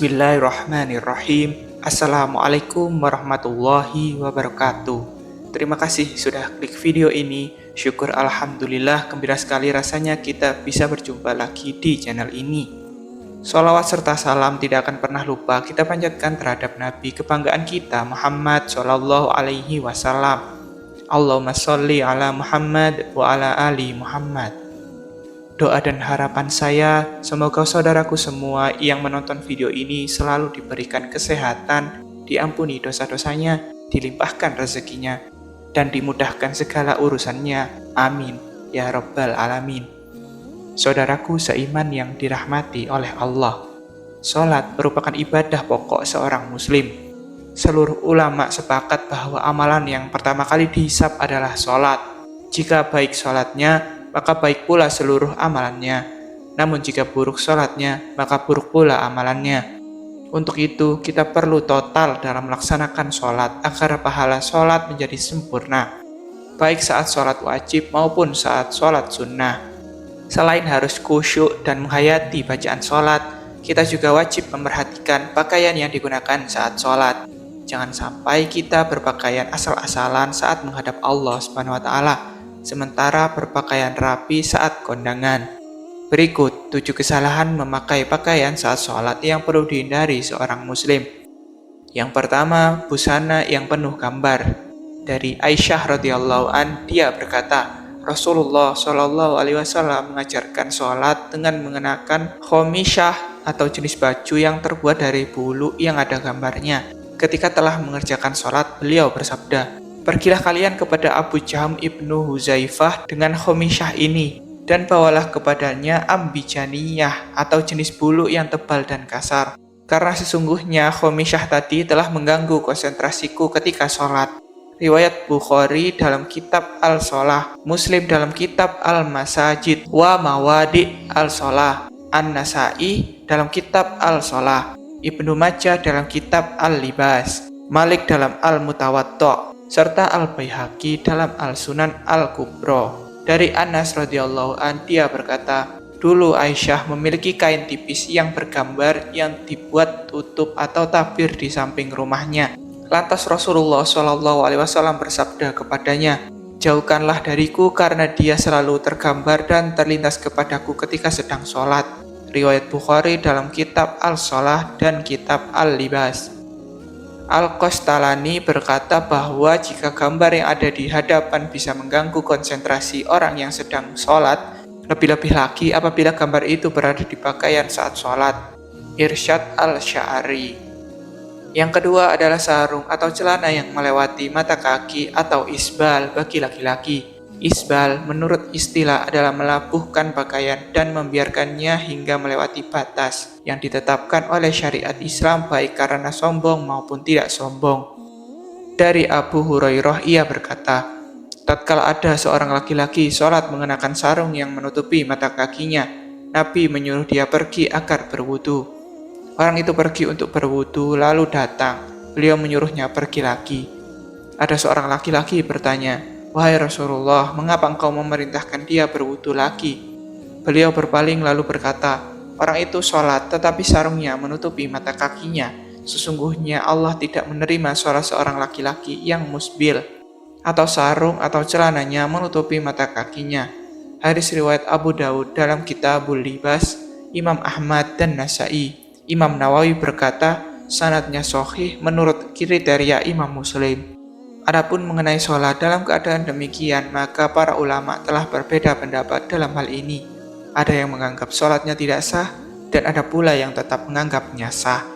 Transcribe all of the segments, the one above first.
Bismillahirrahmanirrahim. Assalamualaikum warahmatullahi wabarakatuh. Terima kasih sudah klik video ini. Syukur alhamdulillah, gembira sekali rasanya kita bisa berjumpa lagi di channel ini. Sholawat serta salam tidak akan pernah lupa kita panjatkan terhadap Nabi kebanggaan kita, Muhammad Shallallahu Alaihi Wasallam. Allahumma sholli ala Muhammad wa ala ali Muhammad. Doa dan harapan saya, semoga saudaraku semua yang menonton video ini selalu diberikan kesehatan, diampuni dosa-dosanya, dilimpahkan rezekinya, dan dimudahkan segala urusannya. Amin. Ya Rabbal Alamin. Saudaraku seiman yang dirahmati oleh Allah, sholat merupakan ibadah pokok seorang muslim. Seluruh ulama sepakat bahwa amalan yang pertama kali dihisab adalah sholat. Jika baik sholatnya, maka baik pula seluruh amalannya. Namun jika buruk sholatnya, maka buruk pula amalannya. Untuk itu, kita perlu total dalam melaksanakan sholat agar pahala sholat menjadi sempurna, baik saat sholat wajib maupun saat sholat sunnah. Selain harus khusyuk dan menghayati bacaan sholat, kita juga wajib memperhatikan pakaian yang digunakan saat sholat. Jangan sampai kita berpakaian asal-asalan saat menghadap Allah SWT, sementara berpakaian rapi saat kondangan. Berikut 7 kesalahan memakai pakaian saat sholat yang perlu dihindari seorang muslim. Yang pertama, busana yang penuh gambar. Dari Aisyah radhiyallahu an, dia berkata, Rasulullah Shallallahu Alaihi Wasallam mengajarkan sholat dengan mengenakan khomisyah atau jenis baju yang terbuat dari bulu yang ada gambarnya. Ketika telah mengerjakan sholat, beliau bersabda, pergilah kalian kepada Abu Jahm ibnu Huzaifah dengan khomisyah ini, dan bawalah kepadanya ambijaniyah atau jenis bulu yang tebal dan kasar. Karena sesungguhnya khomisyah tadi telah mengganggu konsentrasiku ketika sholat. Riwayat Bukhari dalam kitab Al-Sholah, Muslim dalam kitab Al-Masajid wa Mawadi Al-Sholah, An-Nasai dalam kitab Al-Sholah, Ibnu Majah dalam kitab Al-Libas, Malik dalam Al-Mutawatta, serta Al-Baihaqi dalam Al-Sunan Al-Kubra. Dari Anas radhiyallahu an, dia berkata, dulu Aisyah memiliki kain tipis yang bergambar yang dibuat tutup atau tabir di samping rumahnya. Lantas Rasulullah SAW bersabda kepadanya, jauhkanlah dariku karena dia selalu tergambar dan terlintas kepadaku ketika sedang sholat. Riwayat Bukhari dalam kitab Al-Sholah dan kitab Al-Libas. Al-Qastalani berkata bahwa jika gambar yang ada di hadapan bisa mengganggu konsentrasi orang yang sedang sholat, lebih-lebih lagi apabila gambar itu berada di pakaian saat sholat. Irsyad Al-Sya'ari. Yang kedua adalah sarung atau celana yang melewati mata kaki atau isbal bagi laki-laki. Isbal menurut istilah adalah melabuhkan pakaian dan membiarkannya hingga melewati batas yang ditetapkan oleh syariat Islam baik karena sombong maupun tidak sombong. Dari Abu Hurairah ia berkata, tatkala ada seorang laki-laki sholat mengenakan sarung yang menutupi mata kakinya, Nabi menyuruh dia pergi agar berwudu. Orang itu pergi untuk berwudu lalu datang, beliau menyuruhnya pergi lagi. Ada seorang laki-laki bertanya, wahai Rasulullah, mengapa engkau memerintahkan dia berwudu lagi? Beliau berpaling lalu berkata, orang itu sholat tetapi sarungnya menutupi mata kakinya. Sesungguhnya Allah tidak menerima sholat seorang laki-laki yang musbil, atau sarung atau celananya menutupi mata kakinya. Hadis riwayat Abu Daud dalam Kitabul Libas, Imam Ahmad dan Nasai. Imam Nawawi berkata, sanadnya sahih menurut kriteria Imam Muslim. Adapun mengenai sholat dalam keadaan demikian, maka para ulama telah berbeda pendapat dalam hal ini. Ada yang menganggap sholatnya tidak sah, dan ada pula yang tetap menganggapnya sah.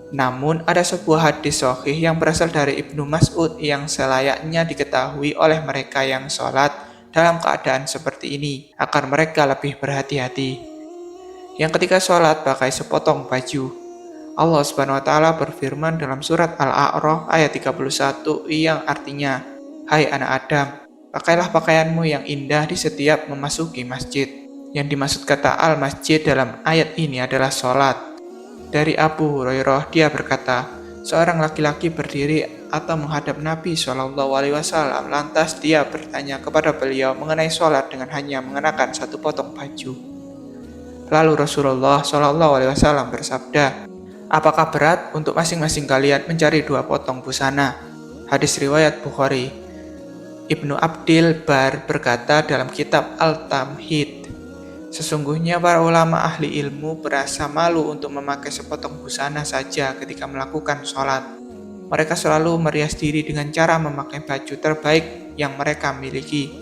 Namun, ada sebuah hadis sahih yang berasal dari Ibnu Mas'ud yang selayaknya diketahui oleh mereka yang sholat dalam keadaan seperti ini, agar mereka lebih berhati-hati. Yang ketika sholat pakai sepotong baju. Allah SWT berfirman dalam surat Al-A'raf ayat 31 yang artinya, hai anak Adam, pakailah pakaianmu yang indah di setiap memasuki masjid. Yang dimaksud kata al-masjid dalam ayat ini adalah sholat. Dari Abu Hurairah dia berkata, seorang laki-laki berdiri atau menghadap Nabi SAW, lantas dia bertanya kepada beliau mengenai sholat dengan hanya mengenakan satu potong baju. Lalu Rasulullah SAW bersabda, Apakah berat untuk masing-masing kalian mencari 2 potong busana? Hadis riwayat Bukhari. Ibnu Abdil Bar berkata dalam kitab Al-Tamhid, sesungguhnya para ulama ahli ilmu berasa malu untuk memakai sepotong busana saja ketika melakukan sholat. Mereka selalu merias diri dengan cara memakai baju terbaik yang mereka miliki,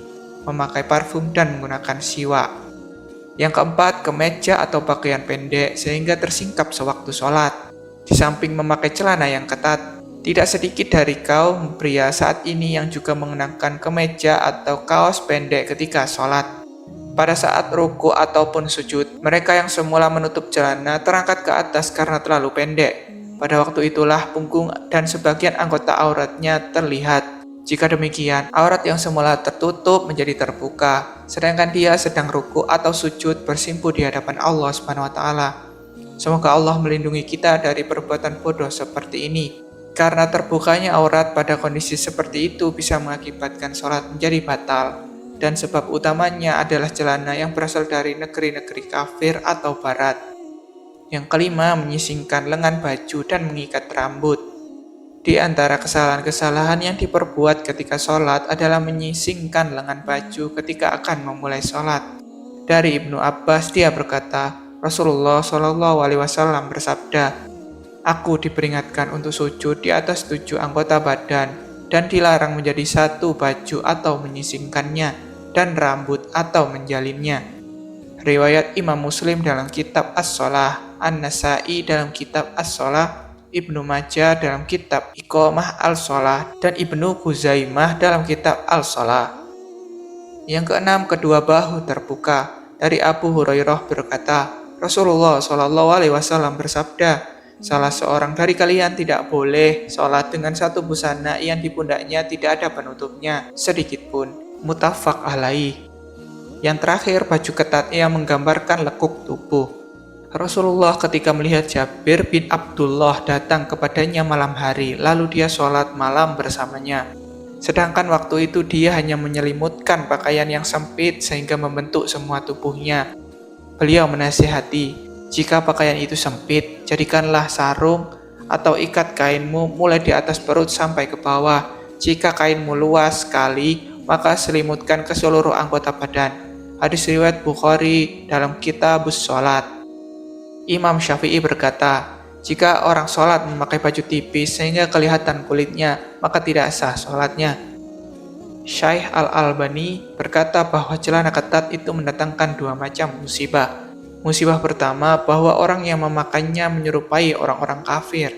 memakai parfum dan menggunakan siwak. Yang keempat, kemeja atau pakaian pendek sehingga tersingkap sewaktu sholat. Di samping memakai celana yang ketat, tidak sedikit dari kaum pria saat ini yang juga mengenakan kemeja atau kaos pendek ketika sholat. Pada saat ruku ataupun sujud, mereka yang semula menutup celana terangkat ke atas karena terlalu pendek. Pada waktu itulah punggung dan sebagian anggota auratnya terlihat. Jika demikian, aurat yang semula tertutup menjadi terbuka, sedangkan dia sedang ruku atau sujud bersimpuh di hadapan Allah SWT. Semoga Allah melindungi kita dari perbuatan bodoh seperti ini. Karena terbukanya aurat pada kondisi seperti itu bisa mengakibatkan sholat menjadi batal. Dan sebab utamanya adalah celana yang berasal dari negeri-negeri kafir atau barat. Yang kelima, menyisingkan lengan baju dan mengikat rambut. Di antara kesalahan-kesalahan yang diperbuat ketika sholat adalah menyisingkan lengan baju ketika akan memulai sholat. Dari Ibnu Abbas, dia berkata, Rasulullah SAW bersabda, Aku diperingatkan untuk sujud di atas 7 anggota badan dan dilarang menjadi satu baju atau menyisingkannya dan rambut atau menjalinnya. Riwayat Imam Muslim dalam kitab As-Shalah, An-Nasai dalam kitab As-Shalah, Ibnu Majah dalam kitab Iqamah Al-Shalah, dan Ibnu Khuzaimah dalam kitab Al-Shalah. Yang keenam, kedua bahu terbuka. Dari Abu Hurairah berkata, Rasulullah SAW bersabda, salah seorang dari kalian tidak boleh sholat dengan satu busana yang di pundaknya tidak ada penutupnya sedikitpun. Muttafaq alaih. Yang terakhir, baju ketat yang menggambarkan lekuk tubuh. Rasulullah ketika melihat Jabir bin Abdullah datang kepadanya malam hari, lalu dia sholat malam bersamanya. Sedangkan waktu itu dia hanya menyelimutkan pakaian yang sempit sehingga membentuk semua tubuhnya. Beliau menasihati, jika pakaian itu sempit, jadikanlah sarung atau ikat kainmu mulai di atas perut sampai ke bawah. Jika kainmu luas sekali, maka selimutkan ke seluruh anggota badan. Hadis riwayat Bukhari dalam Kitabus Sholat. Imam Syafi'i berkata, jika orang sholat memakai baju tipis sehingga kelihatan kulitnya, maka tidak sah sholatnya. Syekh Al-Albani berkata bahwa celana ketat itu mendatangkan 2 macam musibah. Musibah pertama, bahwa orang yang memakainya menyerupai orang-orang kafir.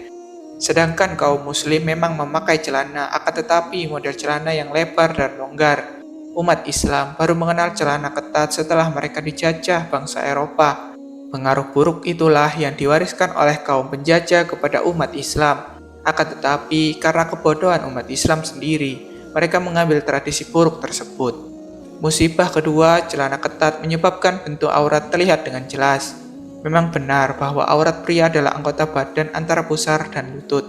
Sedangkan kaum muslim memang memakai celana, akan tetapi model celana yang lebar dan longgar. Umat Islam baru mengenal celana ketat setelah mereka dijajah bangsa Eropa. Pengaruh buruk itulah yang diwariskan oleh kaum penjajah kepada umat Islam. Akan tetapi, karena kebodohan umat Islam sendiri, mereka mengambil tradisi buruk tersebut. Musibah kedua, celana ketat menyebabkan bentuk aurat terlihat dengan jelas. Memang benar bahwa aurat pria adalah anggota badan antara pusar dan lutut.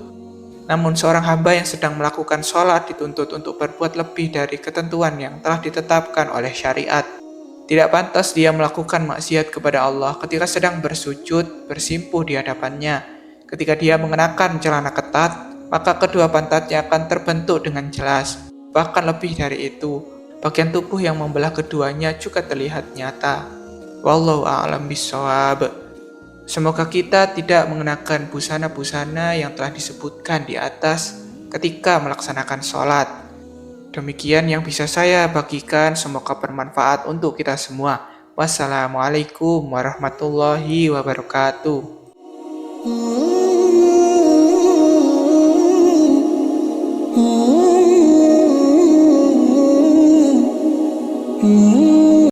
Namun seorang hamba yang sedang melakukan sholat dituntut untuk berbuat lebih dari ketentuan yang telah ditetapkan oleh syariat. Tidak pantas dia melakukan maksiat kepada Allah ketika sedang bersujud, bersimpuh di hadapannya. Ketika dia mengenakan celana ketat, maka kedua pantatnya akan terbentuk dengan jelas. Bahkan lebih dari itu, bagian tubuh yang membelah keduanya juga terlihat nyata. Wallahu a'lam bishawab. Semoga kita tidak mengenakan busana-busana yang telah disebutkan di atas ketika melaksanakan sholat. Demikian yang bisa saya bagikan, semoga bermanfaat untuk kita semua. Wassalamualaikum warahmatullahi wabarakatuh.